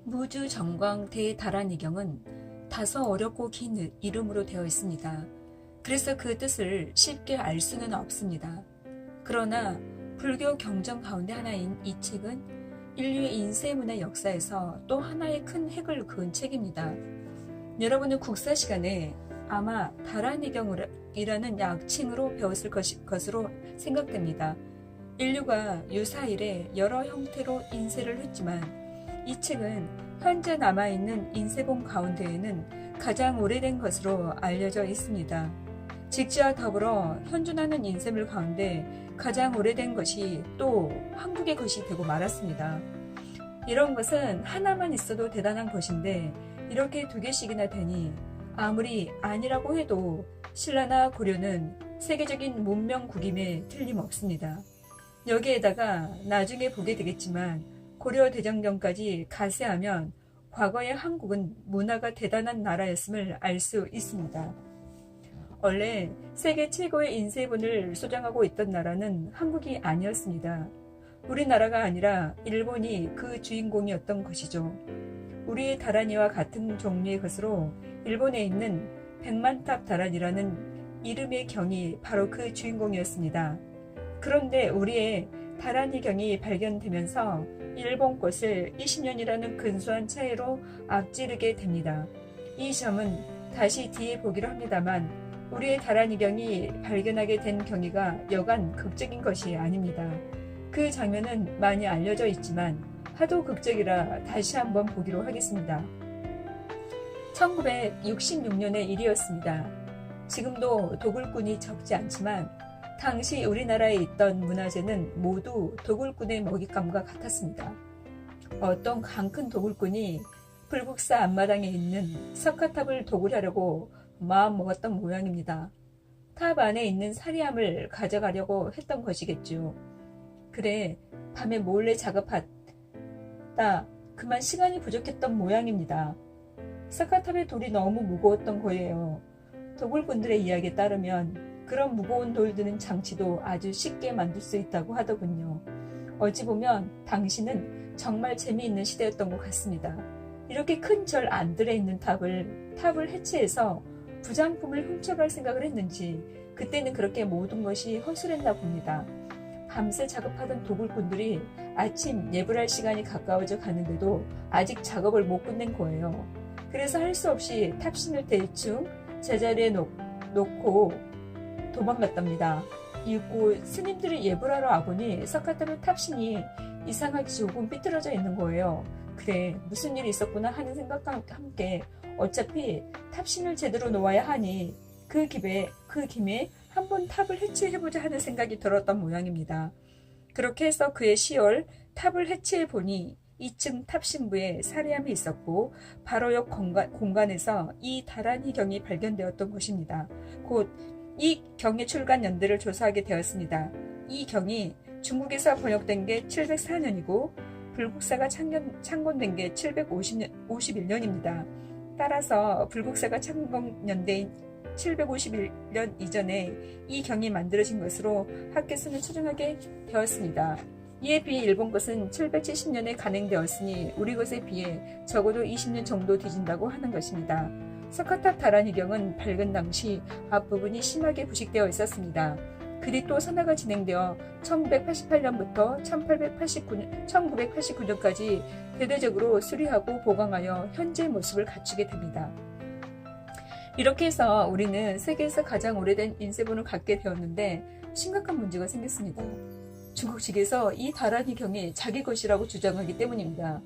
무주정광 대다란이경은 다소 어렵고 긴 이름으로 되어 있습니다. 그래서 그 뜻을 쉽게 알 수는 없습니다. 그러나 불교 경전 가운데 하나인 이 책은 인류의 인쇄문의 역사에서 또 하나의 큰 획을 그은 책입니다. 여러분은 국사 시간에 아마 다란이경이라는 약칭으로 배웠을 것으로 생각됩니다. 인류가 유사 이래 여러 형태로 인쇄를 했지만 이 책은 현재 남아있는 인쇄본 가운데에는 가장 오래된 것으로 알려져 있습니다. 직지와 더불어 현존하는 인쇄물 가운데 가장 오래된 것이 또 한국의 것이 되고 말았습니다. 이런 것은 하나만 있어도 대단한 것인데 이렇게 두 개씩이나 되니 아무리 아니라고 해도 신라나 고려는 세계적인 문명국임에 틀림없습니다. 여기에다가 나중에 보게 되겠지만 고려대장경까지 가세하면 과거의 한국은 문화가 대단한 나라였음을 알 수 있습니다. 원래 세계 최고의 인쇄본을 소장하고 있던 나라는 한국이 아니었습니다. 우리나라가 아니라 일본이 그 주인공이었던 것이죠. 우리의 다란이와 같은 종류의 것으로 일본에 있는 백만탑 다란이라는 이름의 경이 바로 그 주인공이었습니다. 그런데 우리의 다란이 경이 발견되면서 일본 것을 20년이라는 근소한 차이로 앞지르게 됩니다. 이 점은 다시 뒤에 보기로 합니다만 우리의 다란이 경이 발견하게 된 경위가 여간 극적인 것이 아닙니다. 그 장면은 많이 알려져 있지만 하도 극적이라 다시 한번 보기로 하겠습니다. 1966년의 일이었습니다. 지금도 도굴꾼이 적지 않지만 당시 우리나라에 있던 문화재는 모두 도굴꾼의 먹잇감과 같았습니다. 어떤 강큰 도굴꾼이 불국사 앞마당에 있는 석가탑을 도굴하려고 마음먹었던 모양입니다. 탑 안에 있는 사리함을 가져가려고 했던 것이겠죠. 그래, 밤에 몰래 작업하다 그만 시간이 부족했던 모양입니다. 석가탑의 돌이 너무 무거웠던 거예요. 도굴꾼들의 이야기에 따르면 그런 무거운 돌 드는 장치도 아주 쉽게 만들 수 있다고 하더군요. 어찌 보면 당시는 정말 재미있는 시대였던 것 같습니다. 이렇게 큰 절 안들에 있는 탑을 해체해서 부장품을 훔쳐갈 생각을 했는지 그때는 그렇게 모든 것이 허술했나 봅니다. 밤새 작업하던 도굴꾼들이 아침 예불할 시간이 가까워져 가는데도 아직 작업을 못 끝낸 거예요. 그래서 할 수 없이 탑신을 대충 제자리에 놓고 도망갔답니다. 이윽고 스님들이 예불하러 와보니 석가탑의 탑신이 이상하게 조금 삐뚤어져 있는 거예요. 그래, 무슨 일이 있었구나 하는 생각과 함께 어차피 탑신을 제대로 놓아야 하니 그 김에 한번 탑을 해체해보자 하는 생각이 들었던 모양입니다. 그렇게 해서 그해 10월 탑을 해체해보니 2층 탑신부에 사리함이 있었고 바로 옆 공간에서 이 다란이 경이 발견되었던 것입니다. 곧 이 경의 출간 연대를 조사하게 되었습니다. 이 경이 중국에서 번역된 게 704년이고 불국사가 창건된 게 751년입니다. 따라서 불국사가 창건연대인 751년 이전에 이 경이 만들어진 것으로 학계서는 추정하게 되었습니다. 이에 비해 일본 것은 770년에 간행되었으니 우리 것에 비해 적어도 20년 정도 뒤진다고 하는 것입니다. 석가탑 다란이경은 발견 당시 앞부분이 심하게 부식되어 있었습니다. 그리 또 선화가 진행되어 1988년부터 1989년까지 대대적으로 수리하고 보강하여 현재의 모습을 갖추게 됩니다. 이렇게 해서 우리는 세계에서 가장 오래된 인쇄본을 갖게 되었는데 심각한 문제가 생겼습니다. 중국 측에서 이 다란이 경이 자기 것이라고 주장하기 때문입니다.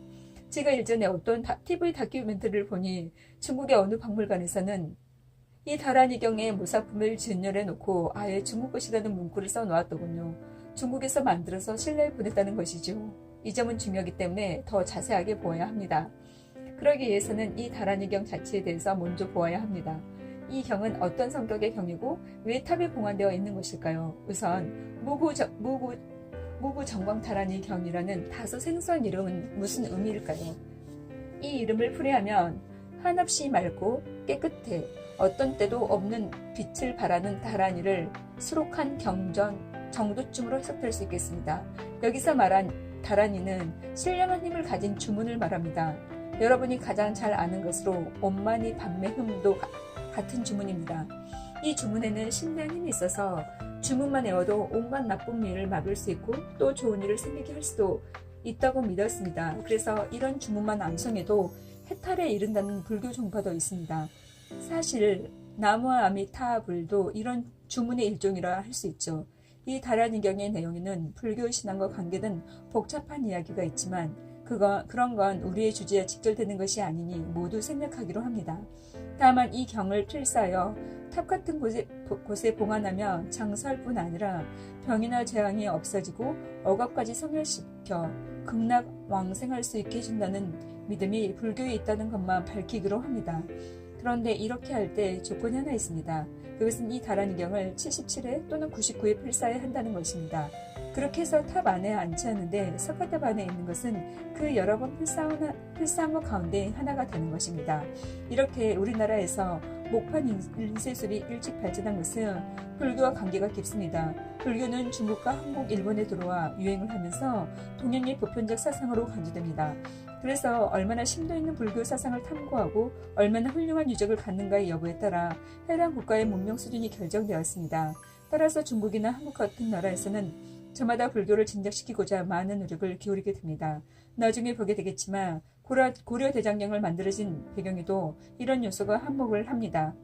제가 일전에 어떤 TV 다큐멘터리를 보니 중국의 어느 박물관에서는 이 다란이 경의 모사품을 진열해 놓고 아예 중국 것이라는 문구를 써 놓았더군요. 중국에서 만들어서 신라에 보냈다는 것이죠. 이 점은 중요하기 때문에 더 자세하게 보아야 합니다. 그러기 위해서는 이 다란이 경 자체에 대해서 먼저 보아야 합니다. 이 경은 어떤 성격의 경이고 왜 탑에 봉안되어 있는 것일까요? 우선 무구정광 다란이 경이라는 다소 생소한 이름은 무슨 의미일까요? 이 이름을 풀이하면 한없이 맑고 깨끗해 어떤 때도 없는 빛을 발하는 다란이를 수록한 경전 정도쯤으로 해석될 수 있겠습니다. 여기서 말한 다란이는 신령한 힘을 가진 주문을 말합니다. 여러분이 가장 잘 아는 것으로 온만이 밤매흠도 같은 주문입니다. 이 주문에는 신비한 힘이 있어서 주문만 외워도 온갖 나쁜 일을 막을 수 있고 또 좋은 일을 생기게 할 수도 있다고 믿었습니다. 그래서 이런 주문만 암송해도 해탈에 이른다는 불교 종파도 있습니다. 사실 나무와 아미타불도 이런 주문의 일종이라 할 수 있죠. 이 다란이경의 내용에는 불교 신앙과 관계된 복잡한 이야기가 있지만 그런 건 우리의 주제에 직결되는 것이 아니니 모두 생략하기로 합니다. 다만 이 경을 필사하여 탑 같은 곳에 봉안하며 장수할 뿐 아니라 병이나 재앙이 없어지고 억압까지 소멸시켜 극락왕생할 수 있게 해준다는 믿음이 불교에 있다는 것만 밝히기로 합니다. 그런데 이렇게 할 때 조건이 하나 있습니다. 그것은 이 다란이경을 77회 또는 99회 필사해야 한다는 것입니다. 그렇게 해서 탑 안에 앉지 않는데 석가탑 안에 있는 것은 그 여러 번 필사한 것 가운데 하나가 되는 것입니다. 이렇게 우리나라에서 목판 인쇄술이 일찍 발전한 것은 불교와 관계가 깊습니다. 불교는 중국과 한국, 일본에 들어와 유행을 하면서 동양의 보편적 사상으로 간주됩니다. 그래서 얼마나 심도 있는 불교 사상을 탐구하고 얼마나 훌륭한 유적을 갖는가의 여부에 따라 해당 국가의 문명 수준이 결정되었습니다. 따라서 중국이나 한국 같은 나라에서는 저마다 불교를 진작시키고자 많은 노력을 기울이게 됩니다. 나중에 보게 되겠지만 고려 대장경을 만들어진 배경에도 이런 요소가 한몫을 합니다.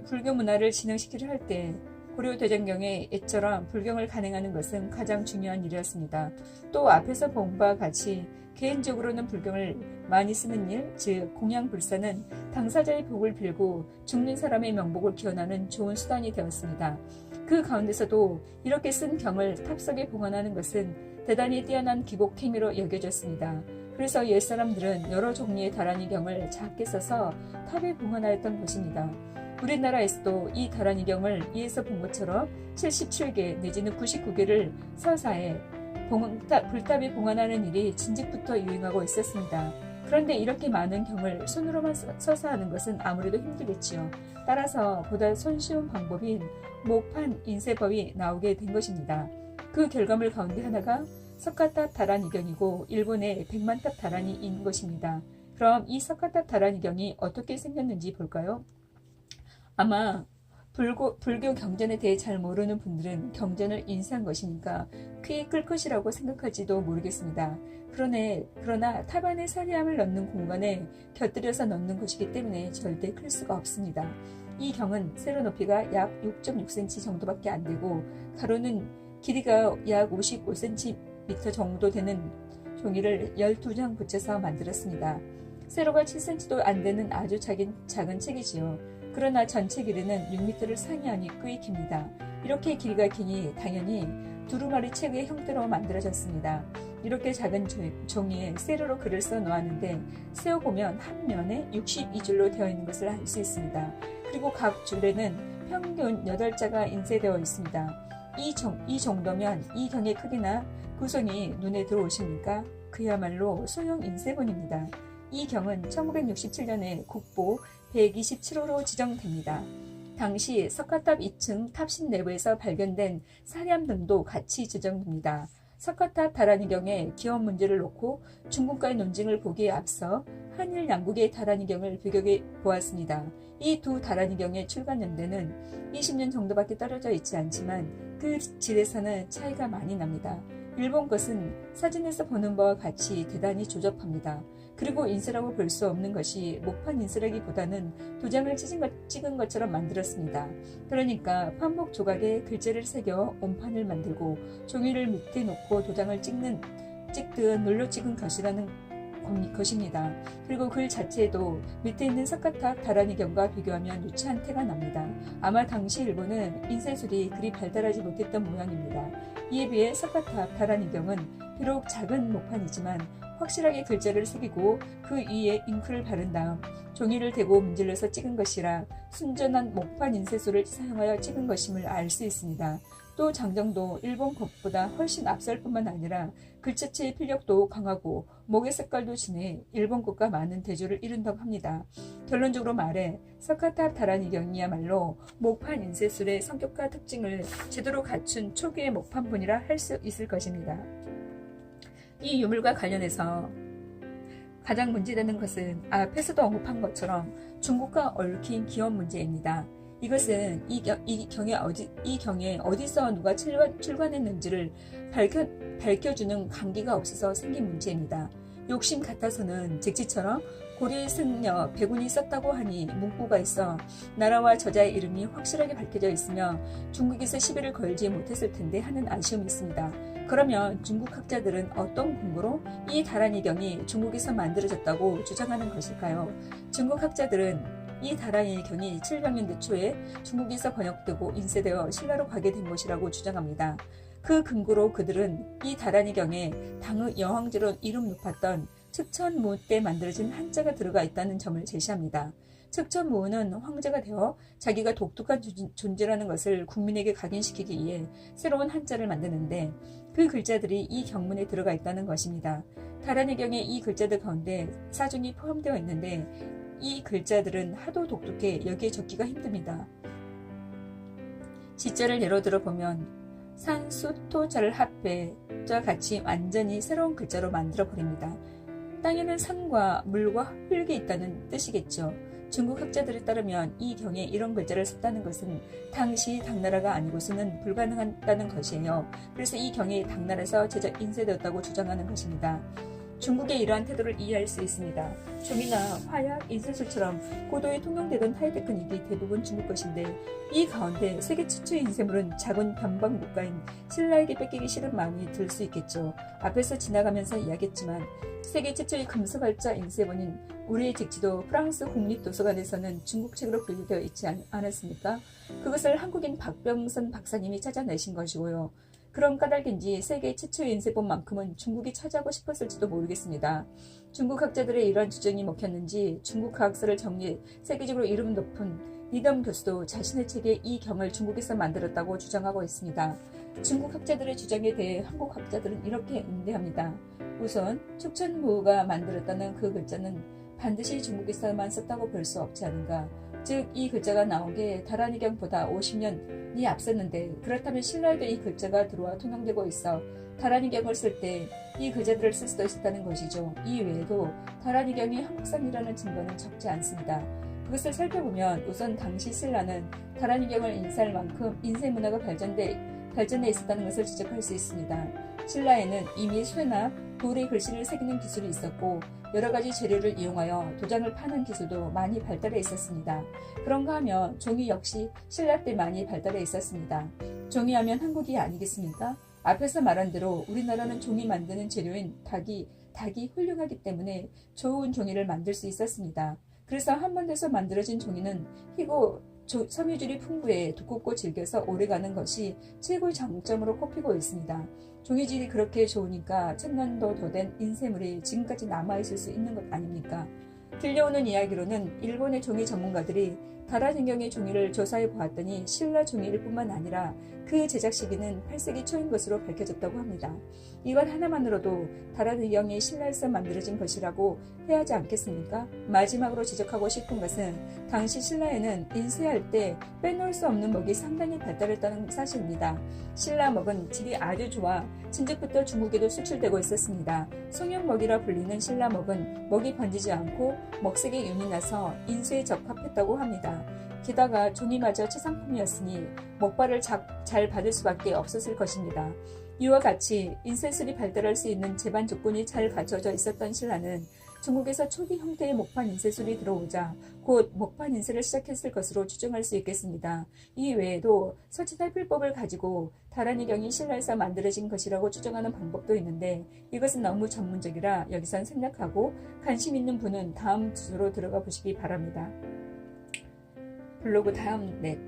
불교 문화를 진흥시키려 할 때 고려 대장경의 옛처럼 불경을 간행하는 것은 가장 중요한 일이었습니다. 또 앞에서 본 바와 같이 개인적으로는 불경을 많이 쓰는 일, 즉 공양불사는 당사자의 복을 빌고 죽는 사람의 명복을 기원하는 좋은 수단이 되었습니다. 그 가운데서도 이렇게 쓴 경을 탑석에 봉헌하는 것은 대단히 뛰어난 기복 행위로 여겨졌습니다. 그래서 옛사람들은 여러 종류의 다란이 경을 작게 써서 탑에 봉헌하였던 것입니다. 우리나라에서도 이 다란이 경을 이에서 본 것처럼 77개 내지는 99개를 서사에 불탑에 봉헌하는 일이 진즉부터 유행하고 있었습니다. 그런데 이렇게 많은 경을 손으로만 서사하는 것은 아무래도 힘들겠지요. 따라서 보다 손쉬운 방법인 목판 인쇄법이 나오게 된 것입니다. 그 결과물 가운데 하나가 석가탑 다란이경이고 일본의 백만탑 다란이인 것입니다. 그럼 이 석가탑 다란이경이 어떻게 생겼는지 볼까요? 아마 불교 경전에 대해 잘 모르는 분들은 경전을 인쇄한 것이니까 꽤 클 것이라고 생각할지도 모르겠습니다. 그러나 탑 안에 사리함을 넣는 공간에 곁들여서 넣는 것이기 때문에 절대 클 수가 없습니다. 이 경은 세로 높이가 약 6.6cm 정도밖에 안 되고 가로는 길이가 약 55cm 정도 되는 종이를 12장 붙여서 만들었습니다. 세로가 7cm도 안 되는 아주 작은 책이지요. 그러나 전체 길이는 6m를 상회하니 꽤 깁니다. 이렇게 길이가 기니 당연히 두루마리 책의 형태로 만들어졌습니다. 이렇게 작은 종이에 세로로 글을 써 놓았는데 세어보면 한 면에 62줄로 되어 있는 것을 알 수 있습니다. 그리고 각 줄에는 평균 8자가 인쇄되어 있습니다. 이 정도면 이 경의 크기나 구성이 눈에 들어오십니까? 그야말로 소형 인쇄본입니다. 이 경은 1967년에 국보 127호로 지정됩니다. 당시 석가탑 2층 탑신 내부에서 발견된 사리함 등도 같이 지정됩니다. 석가탑 다란이경의 기원 문제를 놓고 중국과의 논쟁을 보기에 앞서 한일 양국의 다란이경을 비교해 보았습니다. 이 두 다란이경의 출간 연대는 20년 정도밖에 떨어져 있지 않지만 그 질에서는 차이가 많이 납니다. 일본 것은 사진에서 보는 바와 같이 대단히 조잡합니다. 그리고 인쇄라고 볼 수 없는 것이 목판 인쇄라기보다는 도장을 찍은 것처럼 만들었습니다. 그러니까 판목 조각에 글자를 새겨 온판을 만들고 종이를 밑에 놓고 도장을 찍듯 눌러 찍은 것입니다. 그리고 글 자체도 밑에 있는 석가탑 다란이경과 비교하면 유치한 태가 납니다. 아마 당시 일본은 인쇄술이 그리 발달하지 못했던 모양입니다. 이에 비해 석가탑 다란이경은 비록 작은 목판이지만 확실하게 글자를 새기고 그 위에 잉크를 바른 다음 종이를 대고 문질러서 찍은 것이라 순전한 목판 인쇄술을 사용하여 찍은 것임을 알 수 있습니다. 또 장정도 일본 것보다 훨씬 앞설 뿐만 아니라 글자체의 필력도 강하고 목의 색깔도 진해 일본 것과 많은 대조를 이룬다고 합니다. 결론적으로 말해 석가탑 다란이경이야말로 목판 인쇄술의 성격과 특징을 제대로 갖춘 초기의 목판본이라 할 수 있을 것입니다. 이 유물과 관련해서 가장 문제되는 것은 앞에서도 언급한 것처럼 중국과 얽힌 기업 문제입니다. 이것은 이 경에 어디서 누가 출관했는지를 밝혀주는 관계가 없어서 생긴 문제입니다. 욕심 같아서는 잭지처럼 고려의 승려 백운이 썼다고 하니 문구가 있어 나라와 저자의 이름이 확실하게 밝혀져 있으며 중국에서 시비를 걸지 못했을 텐데 하는 아쉬움이 있습니다. 그러면 중국 학자들은 어떤 근거로 이 다란이경이 중국에서 만들어졌다고 주장하는 것일까요? 중국 학자들은 이 다란이경이 700년대 초에 중국에서 번역되고 인쇄되어 신라로 가게 된 것이라고 주장합니다. 그 근거로 그들은 이 다란이경에 당의 여황제로 이름 높았던 측천무 때 만들어진 한자가 들어가 있다는 점을 제시합니다. 측천무는 황제가 되어 자기가 독특한 존재라는 것을 국민에게 각인시키기 위해 새로운 한자를 만드는데 그 글자들이 이 경문에 들어가 있다는 것입니다. 다란이경에 이 글자들 가운데 사중이 포함되어 있는데 이 글자들은 하도 독특해 여기에 적기가 힘듭니다. 시자를 예로 들어보면 산수토자를 합해와 같이 완전히 새로운 글자로 만들어 버립니다. 땅에는 산과 물과 흙이 있다는 뜻이겠죠. 중국 학자들에 따르면 이 경에 이런 글자를 썼다는 것은 당시 당나라가 아니고서는 불가능하다는 것이에요. 그래서 이 경이 당나라에서 제작 인쇄되었다고 주장하는 것입니다. 중국의 이러한 태도를 이해할 수 있습니다. 종이나 화약, 인쇄술처럼 고도에 통용되던 타이 테크닉이 대부분 중국 것인데 이 가운데 세계 최초의 인쇄물은 작은 변방 국가인 신라에게 뺏기기 싫은 마음이 들 수 있겠죠. 앞에서 지나가면서 이야기했지만 세계 최초의 금서발자 인쇄본인 우리의 잭지도 프랑스 국립도서관에서는 중국책으로 분류되어 있지 않았습니까? 그것을 한국인 박병선 박사님이 찾아내신 것이고요. 그런 까닭인지 세계 최초의 인쇄본만큼은 중국이 차지하고 싶었을지도 모르겠습니다. 중국 학자들의 이러한 주장이 먹혔는지 중국 과학사를 정리해 세계적으로 이름 높은 리덤 교수도 자신의 책에 이 경을 중국에서 만들었다고 주장하고 있습니다. 중국 학자들의 주장에 대해 한국 학자들은 이렇게 응대합니다. 우선 측천무가 만들었다는 그 글자는 반드시 중국에서만 썼다고 볼 수 없지 않은가. 즉 이 글자가 나온 게 다란이경보다 50년이 앞섰는데 그렇다면 신라에도 이 글자가 들어와 통용되고 있어 다란이경을 쓸 때 이 글자들을 쓸 수도 있었다는 것이죠. 이 외에도 다란이경이 한국산이라는 증거는 적지 않습니다. 그것을 살펴보면 우선 당시 신라는 다란이경을 인쇄할 만큼 인쇄 문화가 발전돼 있었다는 것을 지적할 수 있습니다. 신라에는 이미 쇠나 돌에 글씨를 새기는 기술이 있었고 여러 가지 재료를 이용하여 도장을 파는 기술도 많이 발달해 있었습니다. 그런가 하면 종이 역시 신라 때 많이 발달해 있었습니다. 종이하면 한국이 아니겠습니까? 앞에서 말한 대로 우리나라는 종이 만드는 재료인 닭이 훌륭하기 때문에 좋은 종이를 만들 수 있었습니다. 그래서 한반도에서 만들어진 종이는 희고 섬유질이 풍부해 두껍고 질겨서 오래가는 것이 최고의 장점으로 꼽히고 있습니다. 종이질이 그렇게 좋으니까 천년도 더 된 인쇄물이 지금까지 남아있을 수 있는 것 아닙니까? 들려오는 이야기로는 일본의 종이 전문가들이 다란이경의 종이를 조사해 보았더니 신라 종이일 뿐만 아니라 그 제작 시기는 8세기 초인 것으로 밝혀졌다고 합니다. 이것 하나만으로도 다란이경이 신라에서 만들어진 것이라고 해야 하지 않겠습니까? 마지막으로 지적하고 싶은 것은 당시 신라에는 인쇄할 때 빼놓을 수 없는 먹이 상당히 발달했다는 사실입니다. 신라 먹은 질이 아주 좋아 진즉부터 중국에도 수출되고 있었습니다. 송염먹이라 불리는 신라 먹은 먹이 번지지 않고 먹색에 윤이 나서 인쇄에 적합했다고 합니다. 게다가 종이마저 최상품이었으니 먹발을 잘 받을 수밖에 없었을 것입니다. 이와 같이 인쇄술이 발달할 수 있는 제반 조건이 잘 갖춰져 있었던 신라는 중국에서 초기 형태의 목판 인쇄술이 들어오자 곧 목판 인쇄를 시작했을 것으로 추정할 수 있겠습니다. 이 외에도 서치달필법을 가지고 다란이경이 신라에서 만들어진 것이라고 추정하는 방법도 있는데 이것은 너무 전문적이라 여기선 생략하고 관심 있는 분은 다음 주소로 들어가 보시기 바랍니다. 블로그 다음 넷.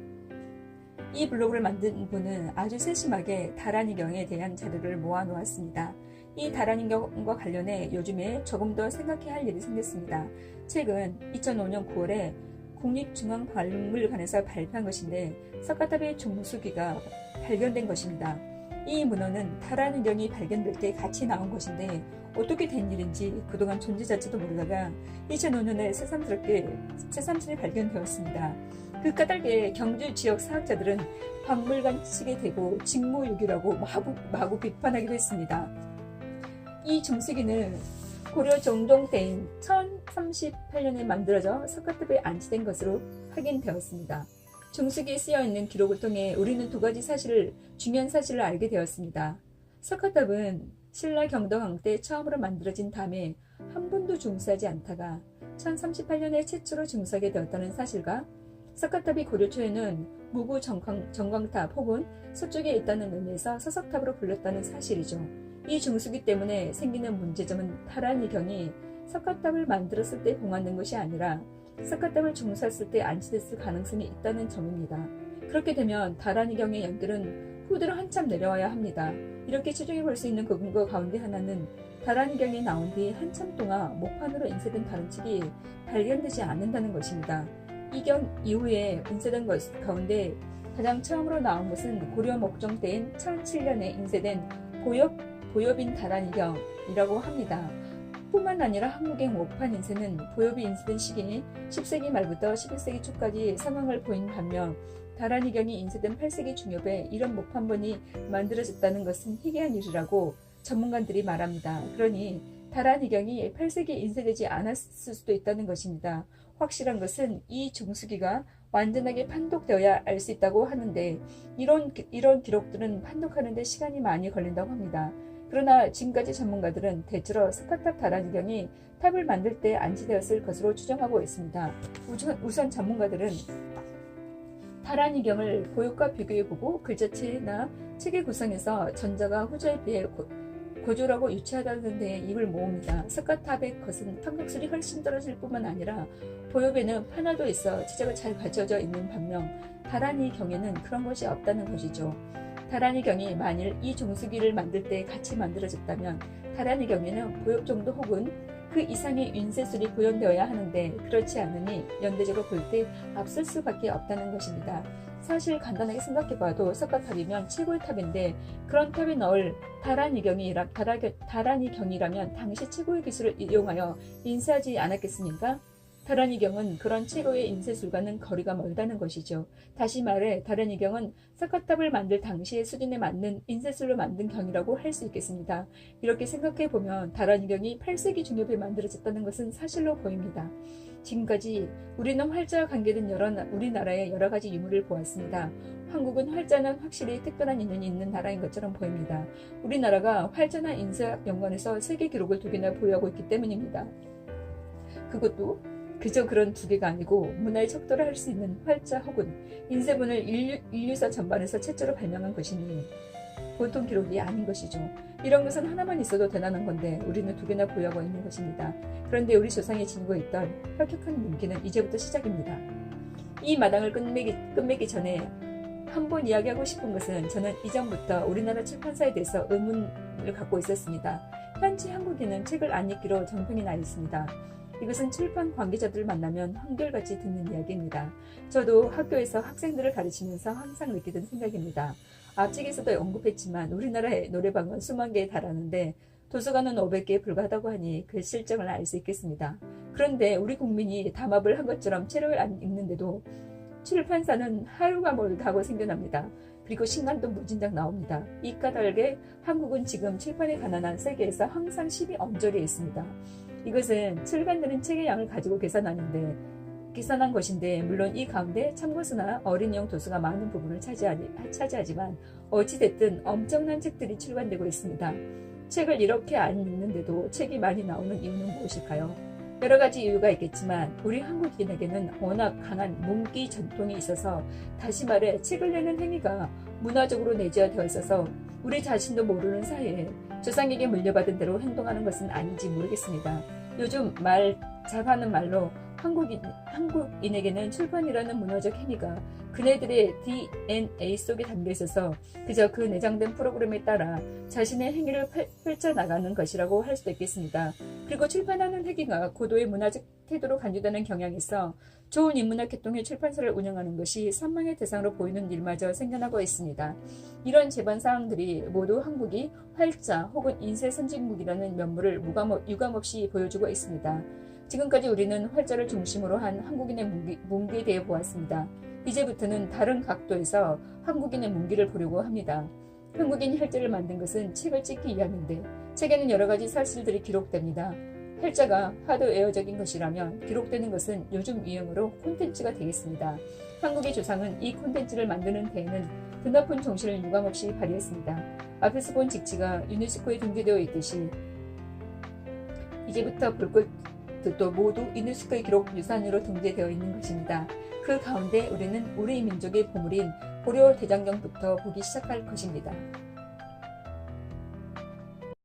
이 블로그를 만든 분은 아주 세심하게 다란이경에 대한 자료를 모아놓았습니다. 이 다란이경과 관련해 요즘에 조금 더 생각해야 할 일이 생겼습니다. 최근 2005년 9월에 국립중앙박물관에서 발표한 것인데 석가탑의 종수기가 발견된 것입니다. 이 문헌은 다란이경이 발견될 때 같이 나온 것인데 어떻게 된 일인지 그동안 존재 자체도 모르다가 2005년에 새삼스레 발견되었습니다. 그 까닭에 경주 지역 사학자들은 박물관 측에 대고 직무유기라고 마구 비판하기도 했습니다. 이 종수기는 고려 종종 때인 1038년에 만들어져 석가탑에 안치된 것으로 확인되었습니다. 중수기에 쓰여있는 기록을 통해 우리는 두 가지 중요한 사실을 알게 되었습니다. 석가탑은 신라 경덕왕 때 처음으로 만들어진 담에 한 번도 중수하지 않다가 1038년에 최초로 중수하게 되었다는 사실과 석가탑이 고려 초에는 무구 정광탑 혹은 서쪽에 있다는 의미에서 서석탑으로 불렸다는 사실이죠. 이 중수기 때문에 생기는 문제점은 다란이경이 석가탑을 만들었을 때 봉헌된 것이 아니라 석가탑을 중수했을 때 안치됐을 가능성이 있다는 점입니다. 그렇게 되면 다란이경의 연결은 후대로 한참 내려와야 합니다. 이렇게 추정해 볼 수 있는 그 근거 가운데 하나는 다란이경이 나온 뒤 한참 동안 목판으로 인쇄된 다른 책이 발견되지 않는다는 것입니다. 이 경 이후에 인쇄된 것 가운데 가장 처음으로 나온 것은 고려 목종 때인 1007년에 인쇄된 보엽인 다란이경이라고 합니다. 뿐만 아니라 한국의 목판 인쇄는 보엽이 인쇄된 시기인 10세기 말부터 11세기 초까지 상황을 보인 반면 다란이경이 인쇄된 8세기 중엽에 이런 목판본이 만들어졌다는 것은 희귀한 일이라고 전문가들이 말합니다. 그러니 다란이경이 8세기에 인쇄되지 않았을 수도 있다는 것입니다. 확실한 것은 이 중수기가 완전하게 판독되어야 알 수 있다고 하는데 이런 기록들은 판독하는 데 시간이 많이 걸린다고 합니다. 그러나 지금까지 전문가들은 대체로 석가탑 다란이경이 탑을 만들 때 안치되었을 것으로 추정하고 있습니다. 우선 전문가들은 다란이경을 보엽과 비교해보고 글자체나 책의 구성에서 전자가 후자에 비해 고졸하고 유치하다는 데에 입을 모읍니다. 석가탑의 것은 판격술이 훨씬 떨어질 뿐만 아니라 보엽에는 판화도 있어 제작을 잘 갖춰져 있는 반면 다란이경에는 그런 것이 없다는 것이죠. 다란이경이 만일 이 종수기를 만들 때 같이 만들어졌다면 다란이경에는 보엽 정도 혹은 그 이상의 인쇄술이 구현되어야 하는데 그렇지 않으니 연대적으로 볼 때 앞설 수밖에 없다는 것입니다. 사실 간단하게 생각해봐도 석가탑이면 최고의 탑인데 그런 탑에 넣을 다란이경이라면 당시 최고의 기술을 이용하여 인쇄하지 않았겠습니까? 다란이경은 그런 최고의 인쇄술과는 거리가 멀다는 것이죠. 다시 말해 다란이경은 석가탑을 만들 당시의 수준에 맞는 인쇄술로 만든 경이라고 할 수 있겠습니다. 이렇게 생각해보면 다란이경이 8세기 중엽에 만들어졌다는 것은 사실로 보입니다. 지금까지 우리는 활자와 관계된 우리나라의 여러 가지 유물을 보았습니다. 한국은 활자는 확실히 특별한 인연이 있는 나라인 것처럼 보입니다. 우리나라가 활자나 인쇄학 연관에서 세계 기록을 2개나 보유하고 있기 때문입니다. 그것도 그저 그런 2개가 아니고 문화의 척도를 할 수 있는 활자 혹은 인쇄본을 인류사 전반에서 최초로 발명한 것이니 보통 기록이 아닌 것이죠. 이런 것은 하나만 있어도 대단한 건데 우리는 2개나 보유하고 있는 것입니다. 그런데 우리 조상이 지니고 있던 혁혁한 문기는 이제부터 시작입니다. 이 마당을 끝맺기 전에 한 번 이야기하고 싶은 것은 저는 이전부터 우리나라 출판사에 대해서 의문을 갖고 있었습니다. 현지 한국인은 책을 안 읽기로 정평이 나 있습니다. 이것은 출판 관계자들을 만나면 한결같이 듣는 이야기입니다. 저도 학교에서 학생들을 가르치면서 항상 느끼던 생각입니다. 앞책에서도 언급했지만 우리나라의 노래방은 수만 개에 달하는데 도서관은 500개에 불과하다고 하니 그 실정을 알 수 있겠습니다. 그런데 우리 국민이 담합을 한 것처럼 책을 안 읽는데도 출판사는 하루가 멀다고 생겨납니다. 그리고 신간도 무진장 나옵니다. 이 까닭에 한국은 지금 출판에 가난한 세계에서 항상 10위 언저리에 있습니다. 이것은 출간되는 책의 양을 가지고 계산한 것인데 물론 이 가운데 참고서나 어린이용 도서가 많은 부분을 차지하지만 어찌됐든 엄청난 책들이 출간되고 있습니다. 책을 이렇게 안 읽는데도 책이 많이 나오는 이유는 무엇일까요? 여러 가지 이유가 있겠지만 우리 한국인에게는 워낙 강한 문기 전통이 있어서 다시 말해 책을 내는 행위가 문화적으로 내재되어 있어서 우리 자신도 모르는 사이에 조상에게 물려받은 대로 행동하는 것은 아닌지 모르겠습니다. 요즘 잘하는 말로 한국인에게는 출판이라는 문화적 행위가 그네들의 DNA 속에 담겨 있어서 그저 그 내장된 프로그램에 따라 자신의 행위를 펼쳐나가는 것이라고 할 수도 있겠습니다. 그리고 출판하는 행위가 고도의 문화적 태도로 간주되는 경향이 있어 좋은 인문학 계통의 출판사를 운영하는 것이 선망의 대상으로 보이는 일마저 생겨나고 있습니다. 이런 제반 사항들이 모두 한국이 활자 혹은 인쇄 선진국이라는 면모를 유감없이 보여주고 있습니다. 지금까지 우리는 활자를 중심으로 한 한국인의 문기에 대해 보았습니다. 이제부터는 다른 각도에서 한국인의 문기를 보려고 합니다. 한국인이 활자를 만든 것은 책을 찍기 위함인데 책에는 여러 가지 사실들이 기록됩니다. 활자가 하드웨어적인 것이라면 기록되는 것은 요즘 유행어로 콘텐츠가 되겠습니다. 한국의 조상은 이 콘텐츠를 만드는 데에는 드높은 정신을 유감없이 발휘했습니다. 앞에서 본 직지가 유네스코에 등재되어 있듯이 이제부터 볼 것도 모두 유네스코의 기록 유산으로 등재되어 있는 것입니다. 그 가운데 우리는 우리 민족의 보물인 고려 대장경부터 보기 시작할 것입니다.